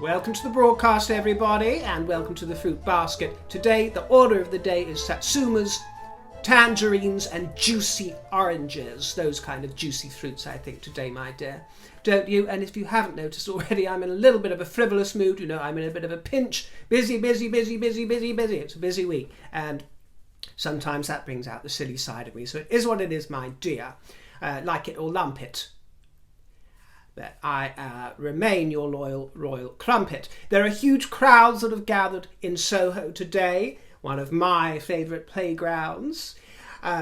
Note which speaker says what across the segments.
Speaker 1: Welcome to the broadcast, everybody, and welcome to the fruit basket. Today, the order of the day is satsumas, tangerines, and juicy oranges. Those kind of juicy fruits, I think, today, my dear. Don't you? And if you haven't noticed already, I'm in a little bit of a frivolous mood. You know, I'm in a bit of a pinch. Busy. It's a busy week. And sometimes that brings out the silly side of me. So it is what it is, my dear. Like it or lump it. That I remain your loyal royal crumpet. There are huge crowds that have gathered in Soho today, one of my favourite playgrounds.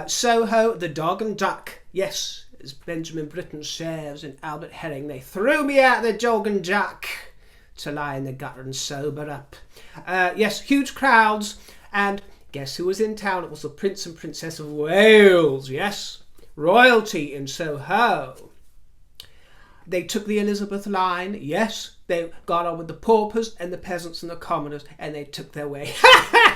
Speaker 1: Soho, the dog and duck. Yes, as Benjamin Britten shares in Albert Herring, they threw me out the dog and duck to lie in the gutter and sober up. Yes, huge crowds. And guess who was in town? It was the Prince and Princess of Wales. Yes, royalty in Soho. They took the Elizabeth line, yes. They got on with the paupers and the peasants and the commoners, and they took their way.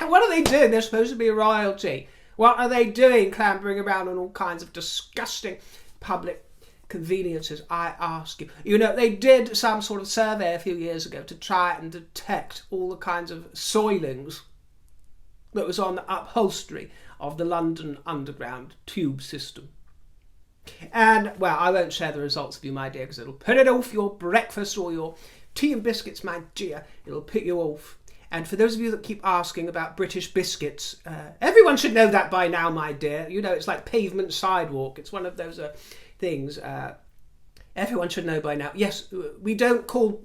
Speaker 1: What are they doing? They're supposed to be royalty. What are they doing, clambering around on all kinds of disgusting public conveniences, I ask you? You know, they did some sort of survey a few years ago to try and detect all the kinds of soilings that was on the upholstery of the London Underground tube system. And, well, I won't share the results with you, my dear, because it'll put it off your breakfast or your tea and biscuits, my dear. It'll put you off. And for those of you that keep asking about British biscuits, everyone should know that by now, my dear. You know, it's like pavement sidewalk. It's one of those things everyone should know by now. Yes, we don't call...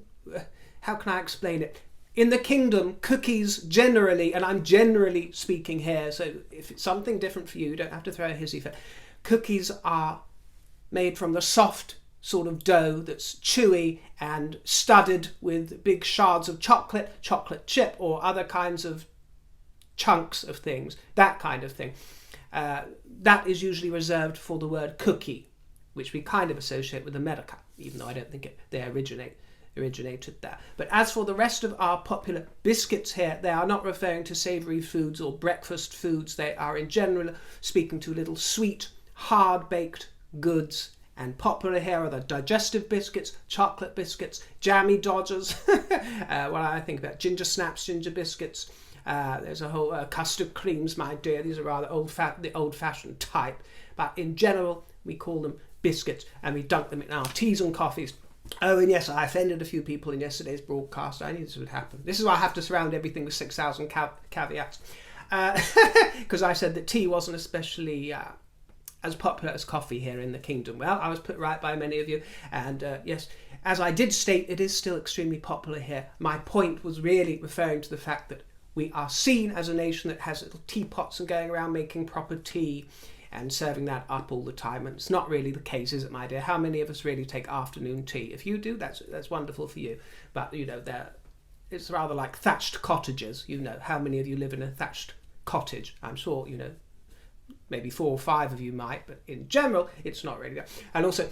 Speaker 1: how can I explain it? In the kingdom, cookies generally, and I'm generally speaking here, so if it's something different for you, you don't have to throw a hissy fit. Cookies are made from the soft sort of dough that's chewy and studded with big shards of chocolate chip, or other kinds of chunks of things, that kind of thing. That is usually reserved for the word cookie, which we kind of associate with America, even though I don't think they originated there. But as for the rest of our popular biscuits here, they are not referring to savoury foods or breakfast foods. They are in general speaking to little sweet, hard-baked goods, and popular here are the digestive biscuits, chocolate biscuits, jammy dodgers, what I think about ginger snaps, ginger biscuits. There's a whole custard creams, my dear. These are rather the old-fashioned type, but in general we call them biscuits, and we dunk them in our teas and coffees. Oh, and yes, I offended a few people in yesterday's broadcast. I knew this would happen. This is why I have to surround everything with 6,000 caveats, because I said that tea wasn't especially as popular as coffee here in the kingdom. Well, I was put right by many of you, and yes, as I did state, it is still extremely popular here. My point was really referring to the fact that we are seen as a nation that has little teapots and going around making proper tea and serving that up all the time, and it's not really the case, is it, my dear? How many of us really take afternoon tea? If you do, that's wonderful for you, but you know, it's rather like thatched cottages. You know, how many of you live in a thatched cottage? I'm sure, you know, maybe 4 or 5 of you might, but in general, it's not really that. And also,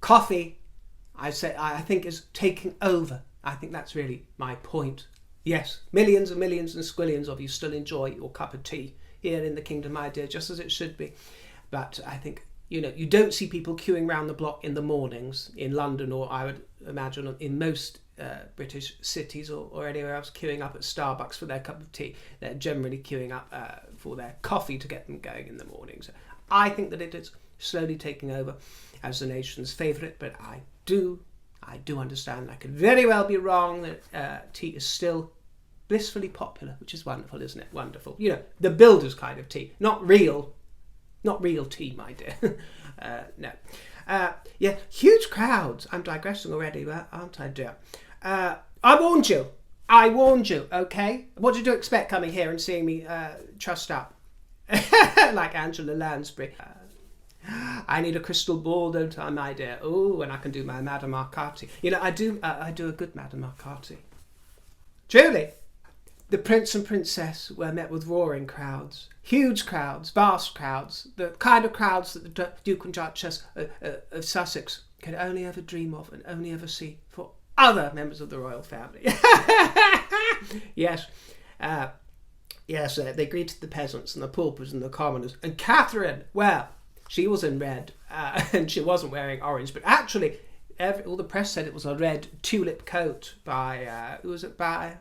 Speaker 1: coffee, I think, is taking over. I think that's really my point. Yes, millions and millions and squillions of you still enjoy your cup of tea here in the kingdom, my dear, just as it should be. But I think, you know, you don't see people queuing round the block in the mornings in London, or I would imagine in most British cities or anywhere else, queuing up at Starbucks for their cup of tea. They're generally queuing up for their coffee to get them going in the mornings. I think that it is slowly taking over as the nation's favourite, but I do understand I could very well be wrong, that tea is still blissfully popular, which is wonderful, isn't it? Wonderful. You know, the builder's kind of tea, not real tea, my dear. No. Yeah, huge crowds. I'm digressing already, aren't I, dear? I warned you, okay? What did you expect coming here and seeing me trussed up? Like Angela Lansbury. I need a crystal ball, don't I, my dear? Oh, and I can do my Madame Arcati. You know, I do a good Madame Arcati. Truly. The Prince and Princess were met with roaring crowds, huge crowds, vast crowds, the kind of crowds that the Duke and Duchess of Sussex could only ever dream of and only ever see for other members of the royal family. Yes, they greeted the peasants and the paupers and the commoners. And Catherine, well, she was in red and she wasn't wearing orange, but actually all the press said it was a red tulip coat by, who was it by?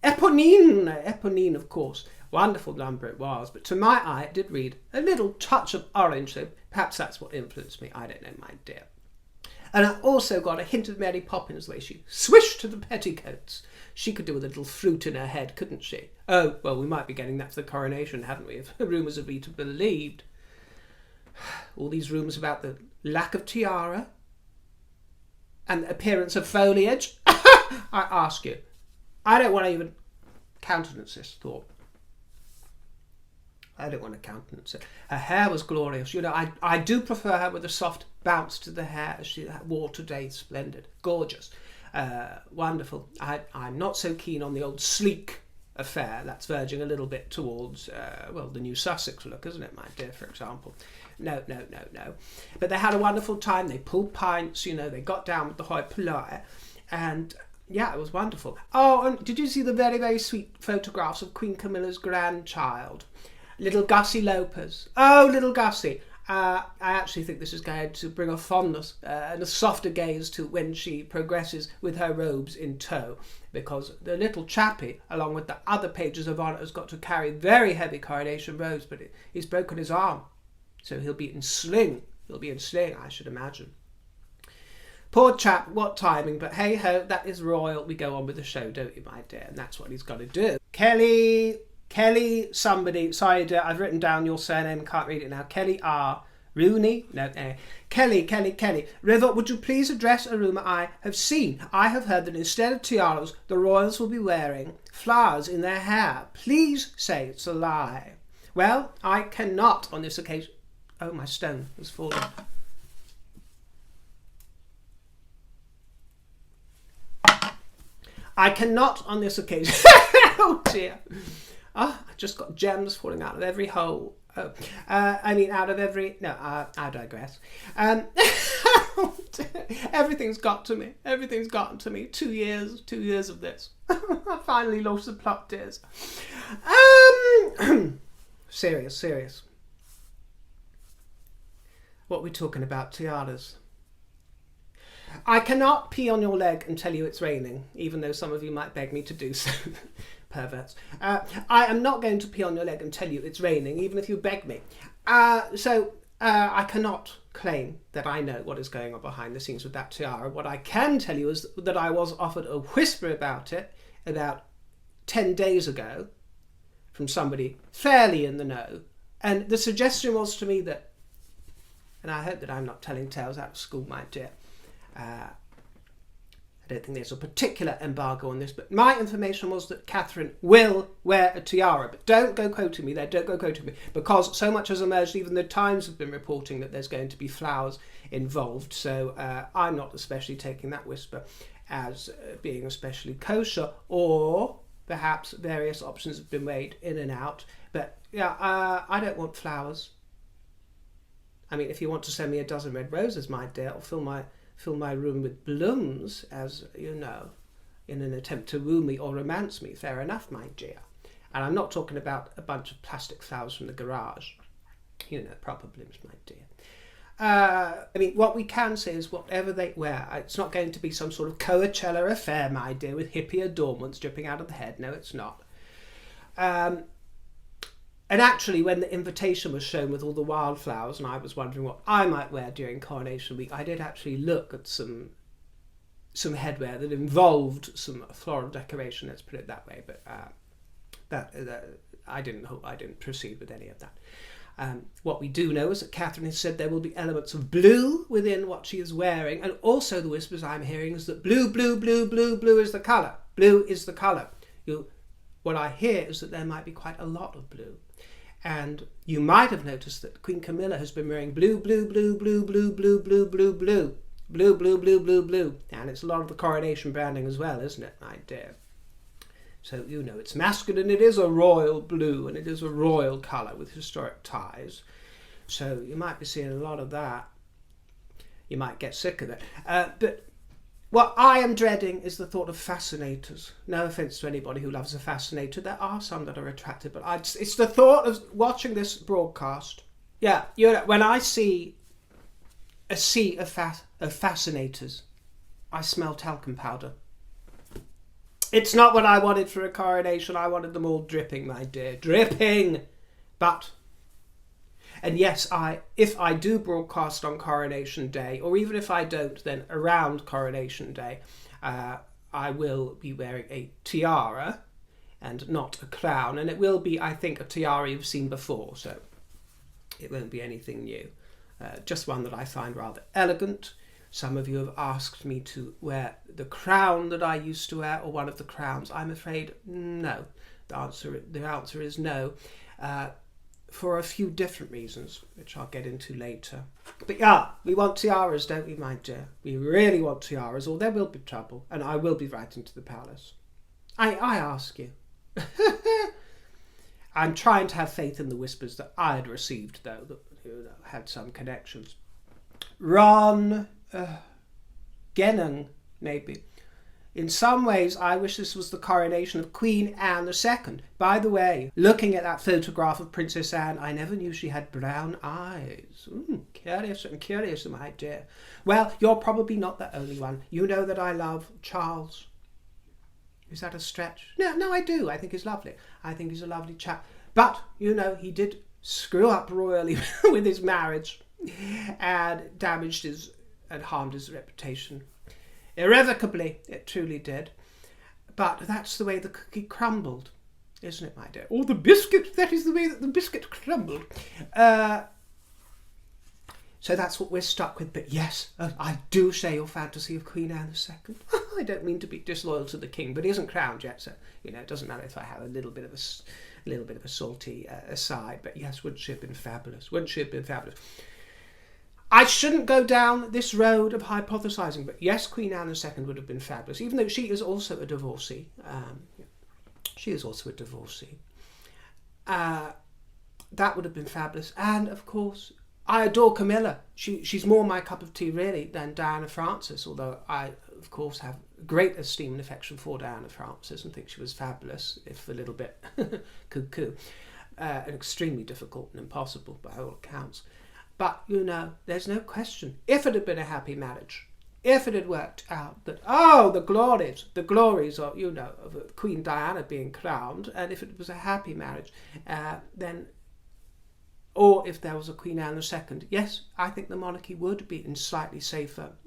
Speaker 1: Eponine, of course. Wonderful number it was, but to my eye it did read a little touch of orange, so perhaps that's what influenced me. I don't know, my dear. And I also got a hint of Mary Poppins the way she swished to the petticoats. She could do with a little fruit in her head, couldn't she? Oh, well, we might be getting that for the coronation, hadn't we, if rumours are to be believed. All these rumours about the lack of tiara and the appearance of foliage. I ask you, I don't want to even countenance this thought. I don't want to countenance it. Her hair was glorious. You know, I do prefer her with a soft bounce to the hair as she wore today. Splendid. Gorgeous. Wonderful. I'm not so keen on the old sleek affair. That's verging a little bit towards, well, the new Sussex look, isn't it, my dear, for example? No. But they had a wonderful time. They pulled pints, you know, they got down with the hoi polloi. And yeah, it was wonderful. Oh, and did you see the very, very sweet photographs of Queen Camilla's grandchild? Little Gussie Lopez. Oh, little Gussie. I actually think this is going to bring a fondness and a softer gaze to when she progresses with her robes in tow, because the little chappie, along with the other pages of honour, has got to carry very heavy coronation robes, but he's broken his arm, so he'll be in sling. He'll be in sling, I should imagine. Poor chap, what timing, but hey-ho, that is royal. We go on with the show, don't you, my dear? And that's what he's got to do. Kelly somebody, sorry dear, I've written down your surname, can't read it now. Kelly R. Rooney? No, Kelly. River, would you please address a rumour I have seen? I have heard that instead of tiaras, the royals will be wearing flowers in their hair. Please say it's a lie. Well, I cannot on this occasion... Oh, my stone has fallen. I cannot on this occasion... Oh dear. Oh, I just got gems falling out of every hole. Oh, I mean, out of every... No, I digress. Everything's got to me. Everything's gotten to me. 2 years of this. I finally lost the plot, dears. Serious. What are we talking about? Tiaras. I cannot pee on your leg and tell you it's raining, even though some of you might beg me to do so. Perverts. I am not going to pee on your leg and tell you it's raining, even if you beg me. So I cannot claim that I know what is going on behind the scenes with that tiara. What I can tell you is that I was offered a whisper about it about 10 days ago from somebody fairly in the know. And the suggestion was to me that, and I hope that I'm not telling tales out of school, my dear, I don't think there's a particular embargo on this, but my information was that Catherine will wear a tiara. But don't go quoting me there, because so much has emerged. Even the Times have been reporting that there's going to be flowers involved, so I'm not especially taking that whisper as being especially kosher, or perhaps various options have been weighed in and out. But yeah, I don't want flowers. I mean, if you want to send me a dozen red roses, my dear, or fill my room with blooms, as you know, in an attempt to woo me or romance me, fair enough, my dear. And I'm not talking about a bunch of plastic flowers from the garage. You know, proper blooms, my dear. I mean, what we can say is whatever they wear, it's not going to be some sort of Coachella affair, my dear, with hippie adornments dripping out of the head. No, it's not. And actually, when the invitation was shown with all the wildflowers, and I was wondering what I might wear during Coronation Week, I did actually look at some headwear that involved some floral decoration. Let's put it that way. But I didn't proceed with any of that. What we do know is that Catherine has said there will be elements of blue within what she is wearing, and also the whispers I'm hearing is that blue is the colour. Blue is the colour. What I hear is that there might be quite a lot of blue. And you might have noticed that Queen Camilla has been wearing blue. And it's a lot of the coronation branding as well, isn't it, my dear? So, you know, it's masculine, it is a royal blue, and it is a royal colour with historic ties. So you might be seeing a lot of that. You might get sick of it. But what I am dreading is the thought of fascinators. No offence to anybody who loves a fascinator. There are some that are attractive, but it's the thought of watching this broadcast. Yeah, you know, when I see a sea of fascinators. I smell talcum powder. It's not what I wanted for a coronation. I wanted them all dripping, my dear. Dripping! But, and yes, if I do broadcast on Coronation Day, or even if I don't, then around Coronation Day, I will be wearing a tiara and not a crown. And it will be, I think, a tiara you've seen before, so it won't be anything new. Just one that I find rather elegant. Some of you have asked me to wear the crown that I used to wear, or one of the crowns. I'm afraid no. The answer is no, for a few different reasons, which I'll get into later. But yeah, we want tiaras, don't we, my dear? We really want tiaras, or there will be trouble, and I will be writing to the palace. I ask you. I'm trying to have faith in the whispers that I had received, though, that had some connections. Ron Genung, maybe. In some ways, I wish this was the coronation of Queen Anne II. By the way, looking at that photograph of Princess Anne, I never knew she had brown eyes. Curious, my dear. Well, you're probably not the only one. You know that I love Charles. Is that a stretch? No, I do. I think he's lovely. I think he's a lovely chap. But, you know, he did screw up royally with his marriage and damaged and harmed his reputation. Irrevocably, it truly did. But that's the way the cookie crumbled, isn't it, my dear? Or the biscuit, that is the way that the biscuit crumbled. So that's what we're stuck with. But yes, I do share your fantasy of Queen Anne II. I don't mean to be disloyal to the king, but he isn't crowned yet, so it doesn't matter if I have a little bit of a salty aside. But yes, wouldn't she have been fabulous? Wouldn't she have been fabulous? I shouldn't go down this road of hypothesising, but yes, Queen Anne II would have been fabulous, even though she is also a divorcee. That would have been fabulous. And, of course, I adore Camilla. She's more my cup of tea, really, than Diana Frances, although I, of course, have great esteem and affection for Diana Frances and think she was fabulous, if a little bit cuckoo, and extremely difficult and impossible by all accounts. But, there's no question, if it had been a happy marriage, if it had worked out that, the glories of, of Queen Diana being crowned, and if it was a happy marriage, then, or if there was a Queen Anne II, yes, I think the monarchy would be in slightly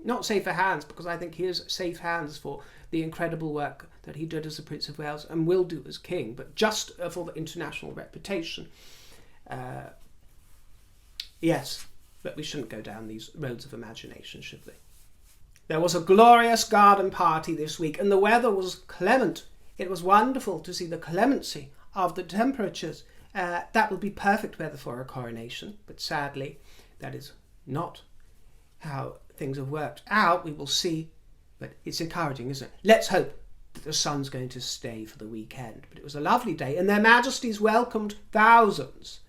Speaker 1: not safer hands, because I think he is safe hands for the incredible work that he did as the Prince of Wales and will do as king, but just for the international reputation. Yes, but we shouldn't go down these roads of imagination, should we? There was a glorious garden party this week, and the weather was clement. It was wonderful to see the clemency of the temperatures. That will be perfect weather for a coronation, but sadly, that is not how things have worked out. We will see, but it's encouraging, isn't it? Let's hope that the sun's going to stay for the weekend. But it was a lovely day, and their Majesties welcomed thousands.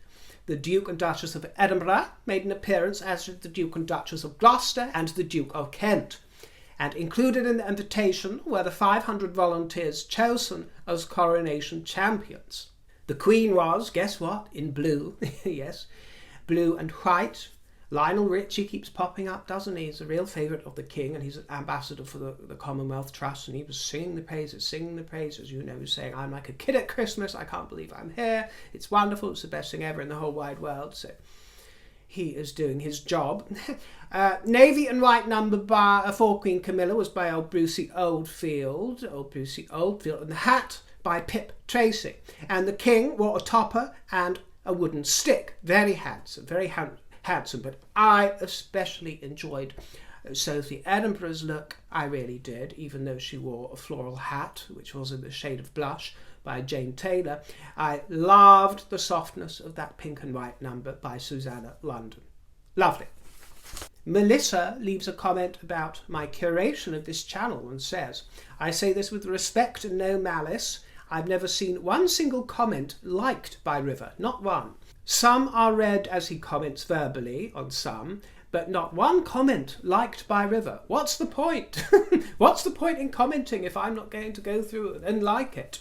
Speaker 1: The Duke and Duchess of Edinburgh made an appearance, as did the Duke and Duchess of Gloucester and the Duke of Kent. And included in the invitation were the 500 volunteers chosen as coronation champions. The Queen was, guess what, in blue. Yes, blue and white. Lionel Richie keeps popping up, doesn't he? He's a real favourite of the King, and he's an ambassador for the Commonwealth Trust, and he was singing the praises, saying, I'm like a kid at Christmas, I can't believe I'm here, it's wonderful, it's the best thing ever in the whole wide world. So he is doing his job. Navy and white number for Queen Camilla was by old Brucey Oldfield, and the hat by Pip Tracy. And the King wore a topper and a wooden stick. Very handsome, but I especially enjoyed Sophie Edinburgh's look. I really did, even though she wore a floral hat, which was in the shade of blush, by Jane Taylor. I loved the softness of that pink and white number by Susanna London. Lovely. Melissa leaves a comment about my curation of this channel and says, I say this with respect and no malice. I've never seen one single comment liked by River, not one. Some are read as he comments verbally on some, but not one comment liked by River. What's the point? What's the point in commenting if I'm not going to go through and like it?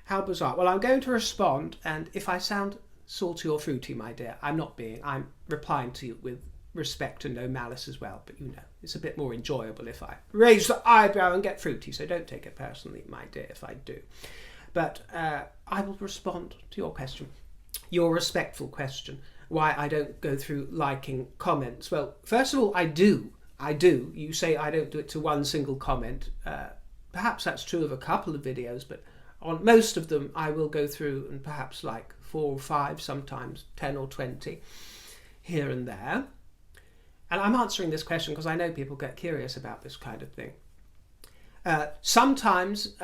Speaker 1: How bizarre. Well, I'm going to respond, and if I sound salty or fruity, my dear, I'm not being. I'm replying to you with respect and no malice as well, but it's a bit more enjoyable if I raise the eyebrow and get fruity, so don't take it personally, my dear, if I do. But I will respond to your question, your respectful question, why I don't go through liking comments. Well, first of all, I do. You say I don't do it to one single comment. Perhaps that's true of a couple of videos, but on most of them I will go through and perhaps like 4 or 5, sometimes 10 or 20 here and there. And I'm answering this question because I know people get curious about this kind of thing. Sometimes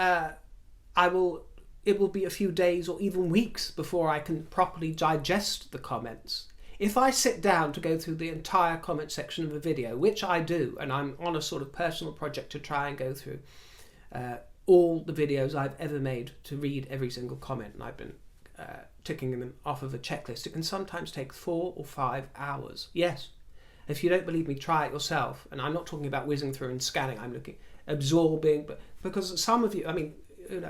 Speaker 1: it will be a few days or even weeks before I can properly digest the comments. If I sit down to go through the entire comment section of a video, which I do, and I'm on a sort of personal project to try and go through all the videos I've ever made to read every single comment, and I've been ticking them off of a checklist, it can sometimes take 4 or 5 hours. Yes, if you don't believe me, try it yourself. And I'm not talking about whizzing through and scanning, I'm looking, absorbing, but because some of you,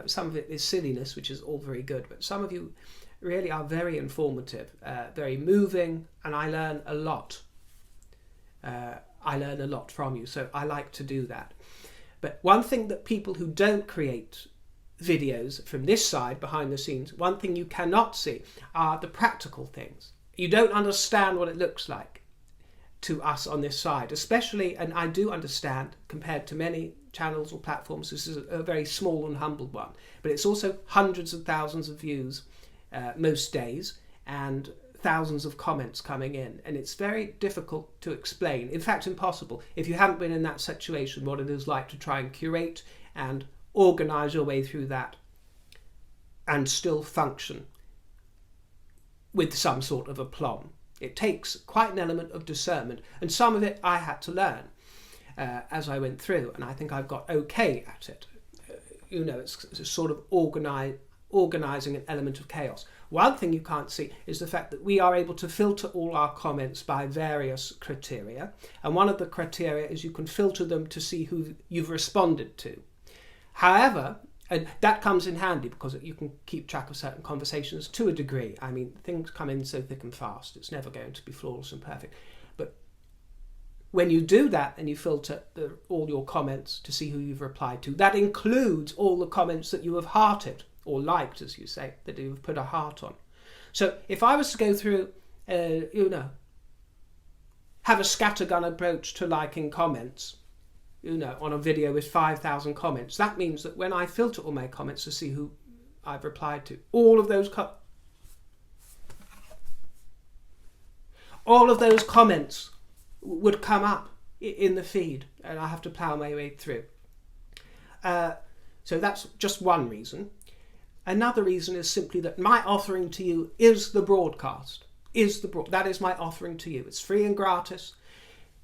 Speaker 1: some of it is silliness, which is all very good, but some of you really are very informative, very moving, and I learn a lot. I learn a lot from you, so I like to do that. But one thing that people who don't create videos from this side, behind the scenes, one thing you cannot see are the practical things. You don't understand what it looks like to us on this side, especially, and I do understand, compared to many channels or platforms, this is a very small and humble one, but it's also hundreds of thousands of views most days and thousands of comments coming in, and it's very difficult to explain, in fact impossible, if you haven't been in that situation, what it is like to try and curate and organise your way through that and still function with some sort of aplomb. It takes quite an element of discernment, and some of it I had to learn as I went through, and I think I've got okay at it. It's sort of organising an element of chaos. One thing you can't see is the fact that we are able to filter all our comments by various criteria, and one of the criteria is you can filter them to see who you've responded to. However, and that comes in handy because you can keep track of certain conversations to a degree. I mean, things come in so thick and fast, it's never going to be flawless and perfect. But when you do that and you filter all your comments to see who you've replied to, that includes all the comments that you have hearted, or liked, as you say, that you've put a heart on. So if I was to go through, have a scattergun approach to liking comments, on a video with 5,000 comments, that means that when I filter all my comments to see who I've replied to, all of those comments would come up in the feed, and I have to plough my way through. So that's just one reason. Another reason is simply that my offering to you is the broadcast. That is my offering to you. It's free and gratis.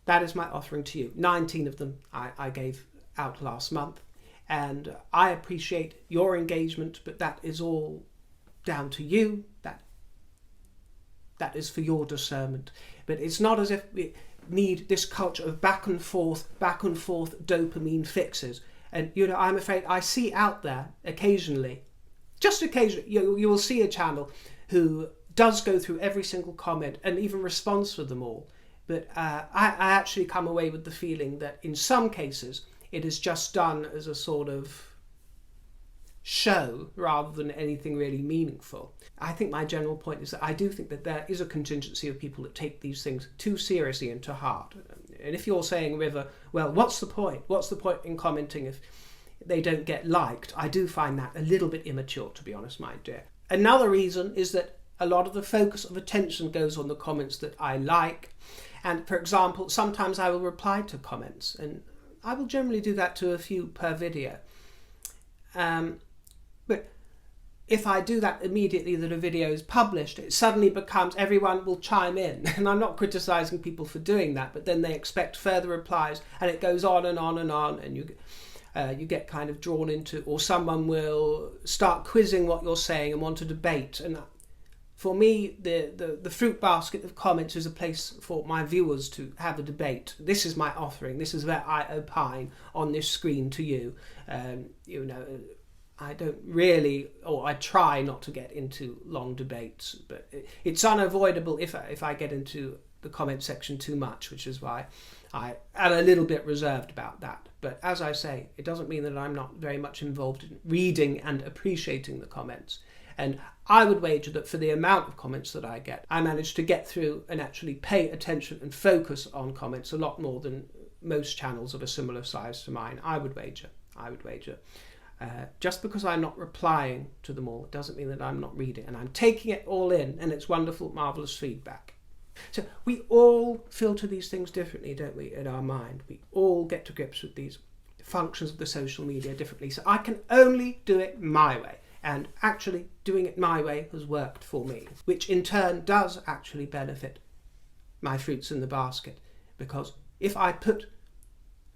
Speaker 1: That is my offering to you. 19 of them I gave out last month, and I appreciate your engagement, but that is all down to you. That is for your discernment. But it's not as if we need this culture of back and forth dopamine fixes. And I'm afraid I see out there occasionally, just occasionally, you will see a channel who does go through every single comment and even responds to them all. But I actually come away with the feeling that in some cases it is just done as a sort of show rather than anything really meaningful. I think my general point is that I do think that there is a contingency of people that take these things too seriously and to heart. And if you're saying, River, well, what's the point? What's the point in commenting if they don't get liked? I do find that a little bit immature, to be honest, my dear. Another reason is that a lot of the focus of attention goes on the comments that I like. And for example, sometimes I will reply to comments, and I will generally do that to a few per video. But if I do that immediately that a video is published, it suddenly becomes everyone will chime in. And I'm not criticising people for doing that, but then they expect further replies, and it goes on and on and on, and you get kind of drawn into, or someone will start quizzing what you're saying and want to debate. And for me, the fruit basket of comments is a place for my viewers to have a debate. This is my offering. This is where I opine on this screen to you. I don't really, or I try not to get into long debates, but it's unavoidable if I get into the comment section too much, which is why I am a little bit reserved about that. But as I say, it doesn't mean that I'm not very much involved in reading and appreciating the comments. And I would wager that for the amount of comments that I get, I manage to get through and actually pay attention and focus on comments a lot more than most channels of a similar size to mine. I would wager. Just because I'm not replying to them all, it doesn't mean that I'm not reading. And I'm taking it all in, and it's wonderful, marvellous feedback. So we all filter these things differently, don't we, in our mind? We all get to grips with these functions of the social media differently. So I can only do it my way. And actually doing it my way has worked for me, which in turn does actually benefit my fruits in the basket. Because if I put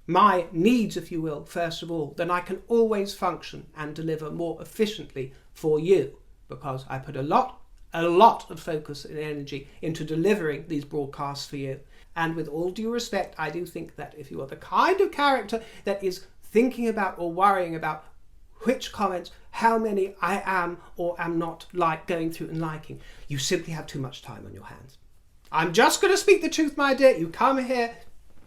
Speaker 1: my needs, if you will, first of all, then I can always function and deliver more efficiently for you, because I put a lot of focus and energy into delivering these broadcasts for you. And with all due respect, I do think that if you are the kind of character that is thinking about or worrying about which comments, how many I am or am not going through and liking, you simply have too much time on your hands. I'm just going to speak the truth, my dear. You come here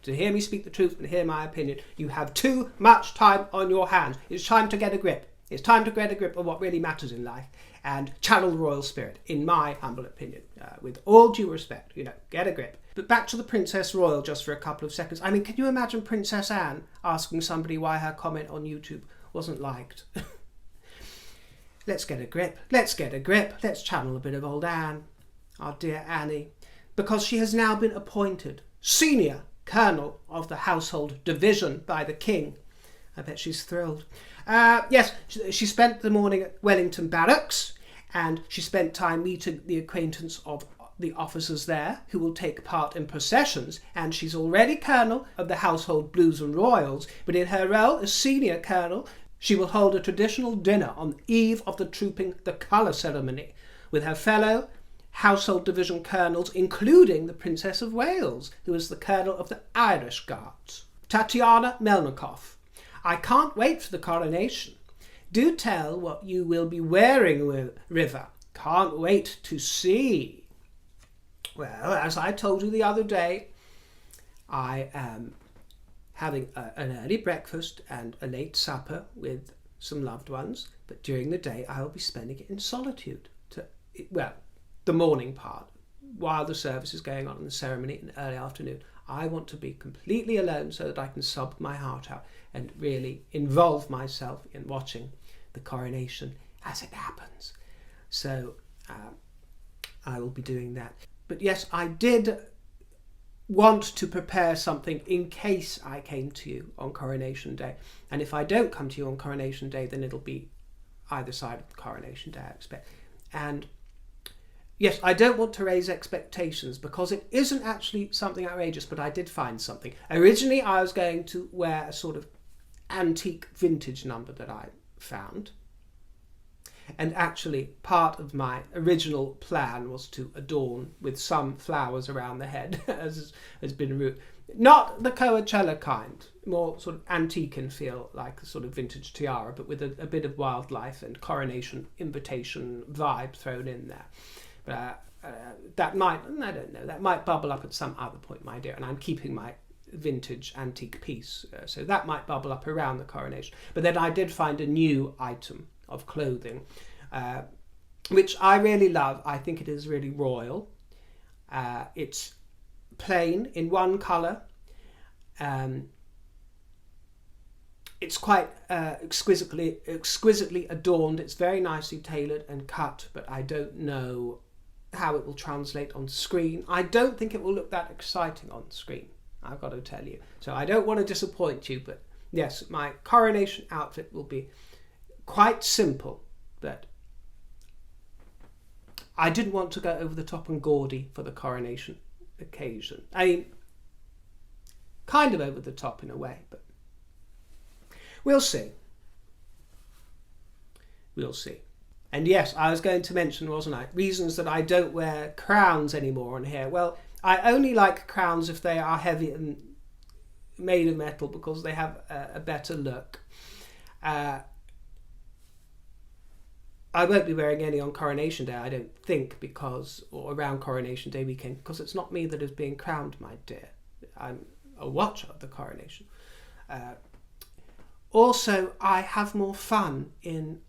Speaker 1: to hear me speak the truth and hear my opinion. You have too much time on your hands. It's time to get a grip. It's time to get a grip of what really matters in life and channel the royal spirit, in my humble opinion. With all due respect, get a grip. But back to the Princess Royal just for a couple of seconds. I mean, can you imagine Princess Anne asking somebody why her comment on YouTube wasn't liked? Let's get a grip. Let's get a grip. Let's channel a bit of old Anne, our dear Annie, because she has now been appointed senior colonel of the household division by the king. I bet she's thrilled. Yes, she spent the morning at Wellington Barracks, and she spent time meeting the acquaintance of the officers there who will take part in processions, and she's already colonel of the household blues and royals, but in her role as senior colonel, she will hold a traditional dinner on the eve of the trooping the colour ceremony with her fellow household division colonels, including the Princess of Wales, who is the colonel of the Irish Guards, Tatiana Melnikoff. I can't wait for the coronation. Do tell what you will be wearing, River. Can't wait to see. Well, as I told you the other day, I am having an early breakfast and a late supper with some loved ones, but during the day I will be spending it in solitude. The morning part, while the service is going on in the ceremony in the early afternoon, I want to be completely alone so that I can sob my heart out and really involve myself in watching the coronation as it happens. So I will be doing that. But yes, I did want to prepare something in case I came to you on Coronation Day. And if I don't come to you on Coronation Day, then it'll be either side of the Coronation Day, I expect. And yes, I don't want to raise expectations because it isn't actually something outrageous, but I did find something. Originally, I was going to wear a sort of antique vintage number that I found. And actually, part of my original plan was to adorn with some flowers around the head, as has been root. Not the Coachella kind, more sort of antique and feel like a sort of vintage tiara, but with a bit of wildlife and coronation invitation vibe thrown in there. But that might, I don't know, that might bubble up at some other point, my dear, and I'm keeping my vintage antique piece, so that might bubble up around the coronation. But then I did find a new item of clothing, which I really love. I think it is really royal. It's plain in one colour. It's quite exquisitely adorned. It's very nicely tailored and cut, but I don't know how it will translate on screen. I don't think it will look that exciting on screen, I've got to tell you. So I don't want to disappoint you, but yes, my coronation outfit will be quite simple, but I didn't want to go over the top and gaudy for the coronation occasion. I mean, kind of over the top in a way, but we'll see. We'll see. And yes, I was going to mention, wasn't I, reasons that I don't wear crowns anymore on hair. Well, I only like crowns if they are heavy and made of metal because they have a better look. I won't be wearing any on Coronation Day, I don't think, or around Coronation Day weekend, because it's not me that is being crowned, my dear. I'm a watcher of the coronation. Also, I have more fun in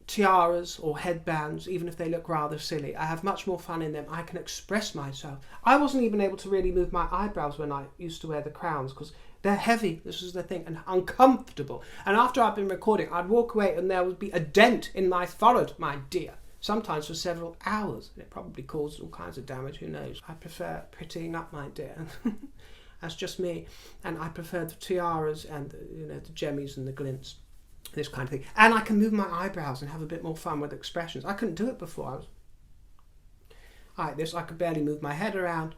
Speaker 1: tiaras or headbands, even if they look rather silly. I have much more fun in them. I can express myself. I wasn't even able to really move my eyebrows when I used to wear the crowns, because they're heavy, this is the thing, and uncomfortable. And after I've been recording, I'd walk away and there would be a dent in my forehead, my dear, sometimes for several hours. And it probably caused all kinds of damage, who knows. I prefer prettying up, my dear. That's just me. And I prefer the tiaras and the gemmies and the glints, this kind of thing. And I can move my eyebrows and have a bit more fun with expressions. I couldn't do it before. I was like this. I could barely move my head around.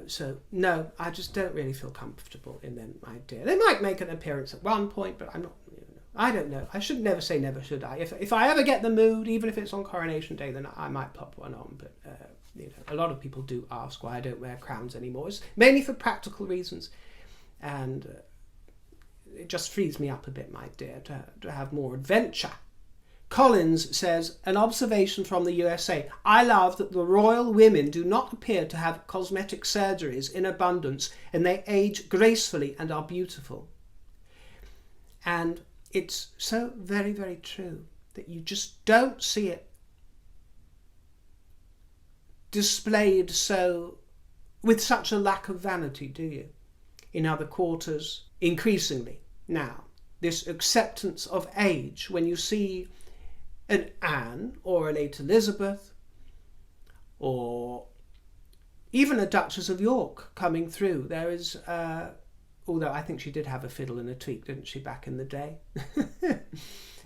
Speaker 1: So no, I just don't really feel comfortable in them, my dear. They might make an appearance at one point, but I'm not. I don't know. I should never say never, should I? If I ever get the mood, even if it's on Coronation Day, then I might pop one on. But a lot of people do ask why I don't wear crowns anymore. It's mainly for practical reasons, and it just frees me up a bit, my dear, to have more adventure. Collins says, an observation from the USA. I love that the royal women do not appear to have cosmetic surgeries in abundance, and they age gracefully and are beautiful. And it's so very, very true that you just don't see it displayed with such a lack of vanity, do you? In other quarters, increasingly now, this acceptance of age, when you see an Anne or a late Elizabeth or even a Duchess of York coming through. There is, although I think she did have a fiddle and a tweak, didn't she, back in the day?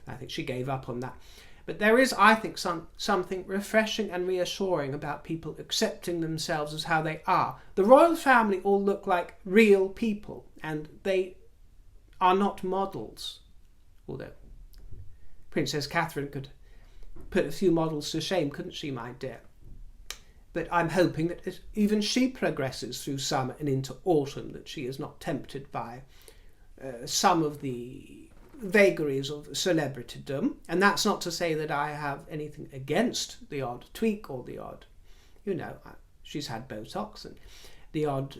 Speaker 1: I think she gave up on that. But there is, I think, something refreshing and reassuring about people accepting themselves as how they are. The royal family all look like real people, and they are not models, although Princess Catherine could put a few models to shame, couldn't she, my dear? But I'm hoping that even she progresses through summer and into autumn, that she is not tempted by some of the vagaries of celebritydom. And that's not to say that I have anything against the odd tweak or the odd, she's had Botox and the odd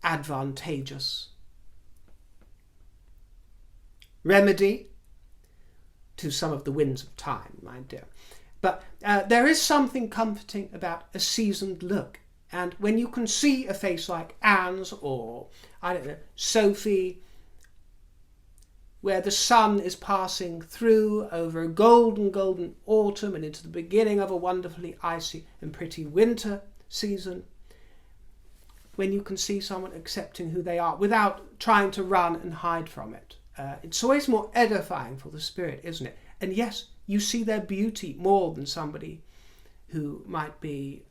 Speaker 1: advantageous remedy to some of the winds of time, my dear. But there is something comforting about a seasoned look. And when you can see a face like Anne's or, Sophie, where the sun is passing through over a golden autumn and into the beginning of a wonderfully icy and pretty winter season, when you can see someone accepting who they are without trying to run and hide from it, it's always more edifying for the spirit, isn't it? And yes, you see their beauty more than somebody who might be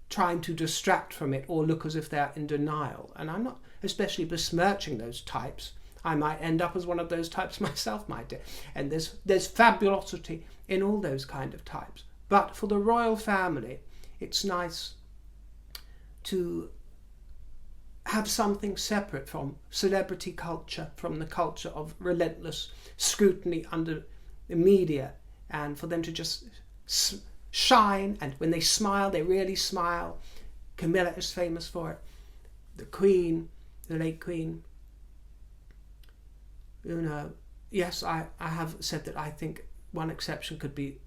Speaker 1: trying to distract from it or look as if they're in denial. And I'm not especially besmirching those types. I might end up as one of those types myself, my dear. And there's fabulosity in all those kind of types. But for the royal family, it's nice to have something separate from celebrity culture, from the culture of relentless scrutiny under the media, and for them to just shine, and when they smile, they really smile. Camilla is famous for it. The Queen, the late Queen. Yes, I have said that I think one exception could be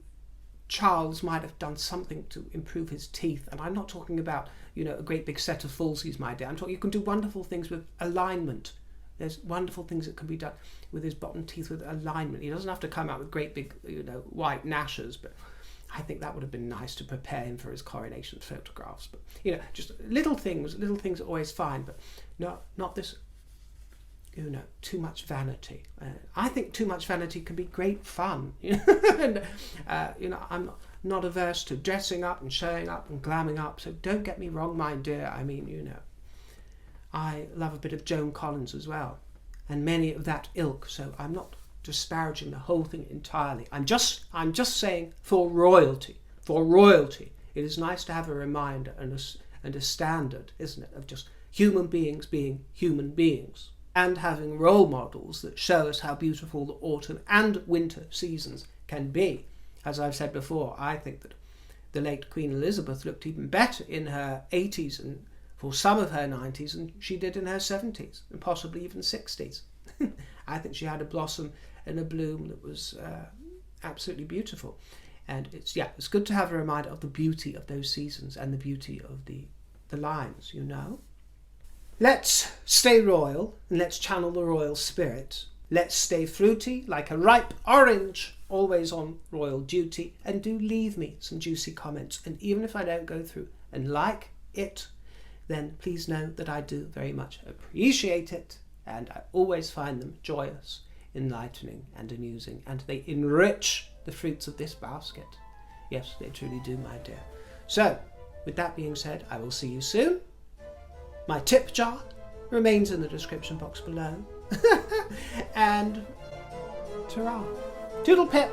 Speaker 1: Charles might have done something to improve his teeth, and I'm not talking about, a great big set of falsies, my dear. I'm talking you can do wonderful things with alignment. There's wonderful things that can be done with his bottom teeth with alignment. He doesn't have to come out with great big, white gnashes, but I think that would have been nice to prepare him for his coronation photographs. But, just little things are always fine, but not this, too much vanity. I think too much vanity can be great fun. And, I'm not averse to dressing up and showing up and glamming up, so don't get me wrong, my dear. I mean, I love a bit of Joan Collins as well, and many of that ilk, so I'm not disparaging the whole thing entirely. I'm just saying for royalty, it is nice to have a reminder and a standard, isn't it, of just human beings being human beings. and having role models that show us how beautiful the autumn and winter seasons can be. As I've said before, I think that the late Queen Elizabeth looked even better in her 80s and for some of her 90s than she did in her 70s and possibly even 60s. I think she had a blossom and a bloom that was absolutely beautiful. And it's good to have a reminder of the beauty of those seasons and the beauty of the lines, you know. Let's stay royal and let's channel the royal spirit. Let's stay fruity like a ripe orange, always on royal duty, and do leave me some juicy comments. And even if I don't go through and like it, then please know that I do very much appreciate it, and I always find them joyous, enlightening and amusing, and they enrich the fruits of this basket. Yes, they truly do, my dear. So, with that being said, I will see you soon. My tip jar remains in the description box below. And ta-ra. Toodle pip.